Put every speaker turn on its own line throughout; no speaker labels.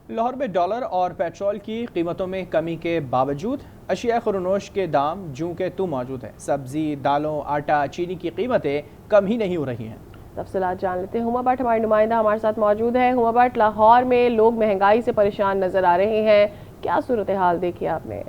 लाहौर में डॉलर और पेट्रोल की कीमतों में कमी के बावजूद अशिया खुरनोश के दाम जूं के तू मौजूद है। सब्जी, दालों, आटा, चीनी की कीमतें कम ही नहीं हो रही हैं।
तफसीलात जान लेते हैं। हुमा भट्ट हमारे नुमाइंदा हमारे साथ मौजूद है। हुमा भट्ट, लाहौर में लोग महंगाई से परेशान नजर आ रहे हैं, क्या सूरत हाल देखी आपने?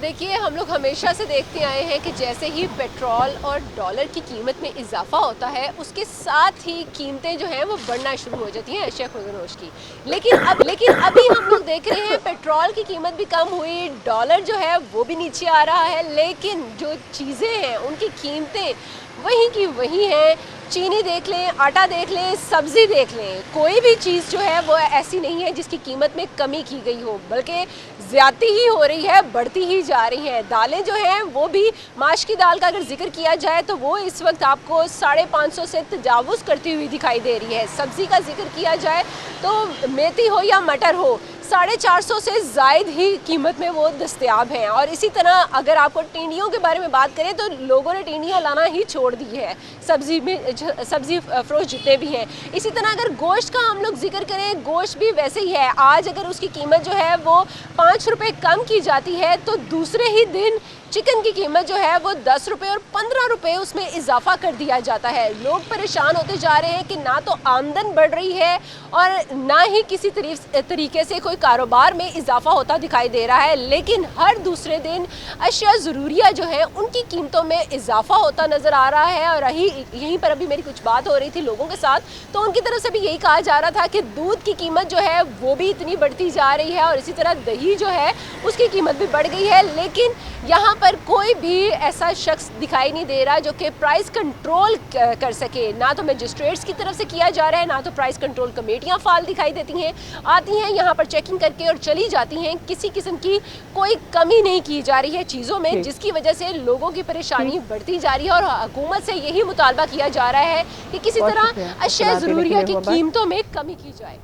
देखिए, हम लोग हमेशा से देखते आए हैं कि जैसे ही पेट्रोल और डॉलर की कीमत में इजाफा होता है, उसके साथ ही कीमतें जो हैं वो बढ़ना शुरू हो जाती हैं अशिया खुर्दनोश की। लेकिन अभी हम लोग देख रहे हैं पेट्रोल की कीमत भी कम हुई, डॉलर जो है वो भी नीचे आ रहा है, लेकिन जो चीज़ें हैं उनकी कीमतें वहीं की वहीं हैं। चीनी देख लें, आटा देख लें, सब्ज़ी देख लें, कोई भी चीज़ जो है वो ऐसी नहीं है जिसकी कीमत में कमी की गई हो, बल्कि ज़्यादती ही हो रही है, बढ़ती ही जा रही हैं। दालें जो हैं वो भी, माश की दाल का अगर जिक्र किया जाए तो वो इस वक्त आपको 550 से तजावुज़ करती हुई दिखाई दे रही है। सब्ज़ी का जिक्र किया जाए तो मेथी हो या मटर हो, 450 से ज़ायद ही कीमत में वो दस्तयाब हैं। और इसी तरह अगर आपको टिंडियों के बारे में बात करें तो लोगों ने टिंडियाँ लाना ही छोड़ दी है, सब्ज़ी फरोश जितने भी हैं। इसी तरह अगर गोश्त का हम लोग जिक्र करें, गोश्त भी वैसे ही है। आज अगर उसकी कीमत जो है वो 5 रुपये कम की जाती है तो दूसरे ही दिन चिकन की कीमत जो है वो 10 रुपये और 15 रुपये उसमें इजाफा कर दिया जाता है। लोग परेशान होते जा रहे हैं कि ना तो आमदन बढ़ रही है और ना ही किसी तरीके से कोई कारोबार में इजाफा होता दिखाई दे रहा है। लेकिन हर दूसरे दिन अशिया ज़रूरिया जो है उनकी कीमतों में इजाफा होता नज़र आ रहा है। और यहीं पर अभी मेरी कुछ बात हो रही थी लोगों के साथ, तो उनकी तरफ से भी यही कहा जा रहा था कि दूध की कीमत जो है वो भी इतनी बढ़ती जा रही है और इसी तरह दही जो है उसकी कीमत भी बढ़ गई है। लेकिन यहाँ पर कोई भी ऐसा शख्स दिखाई नहीं दे रहा जो कि प्राइस कंट्रोल कर सके। ना तो मजिस्ट्रेट्स की तरफ से किया जा रहा है, ना तो प्राइस कंट्रोल कमेटियाँ फाल दिखाई देती हैं, आती हैं यहाँ पर चेकिंग करके और चली जाती हैं। किसी किस्म की कोई कमी नहीं की जा रही है चीज़ों में, जिसकी वजह से लोगों की परेशानी बढ़ती जा रही है। और हुकूमत से यही मुतालबा किया जा रहा है कि किसी तरह अशिया ज़रूरिया की कीमतों में कमी की जाए।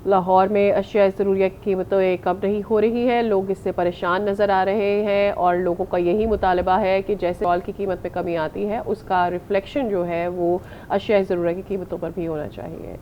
लाहौर में अशिया ज़रूरिया की कीमतें कम नहीं हो रही है, लोग इससे परेशान नज़र आ रहे हैं और लोगों का यही मुतालबा है कि जैसे पेट्रोल की कीमत में कमी आती है उसका रिफ्लेक्शन जो है वो अशिया ज़रूरिया की कीमतों पर भी होना चाहिए।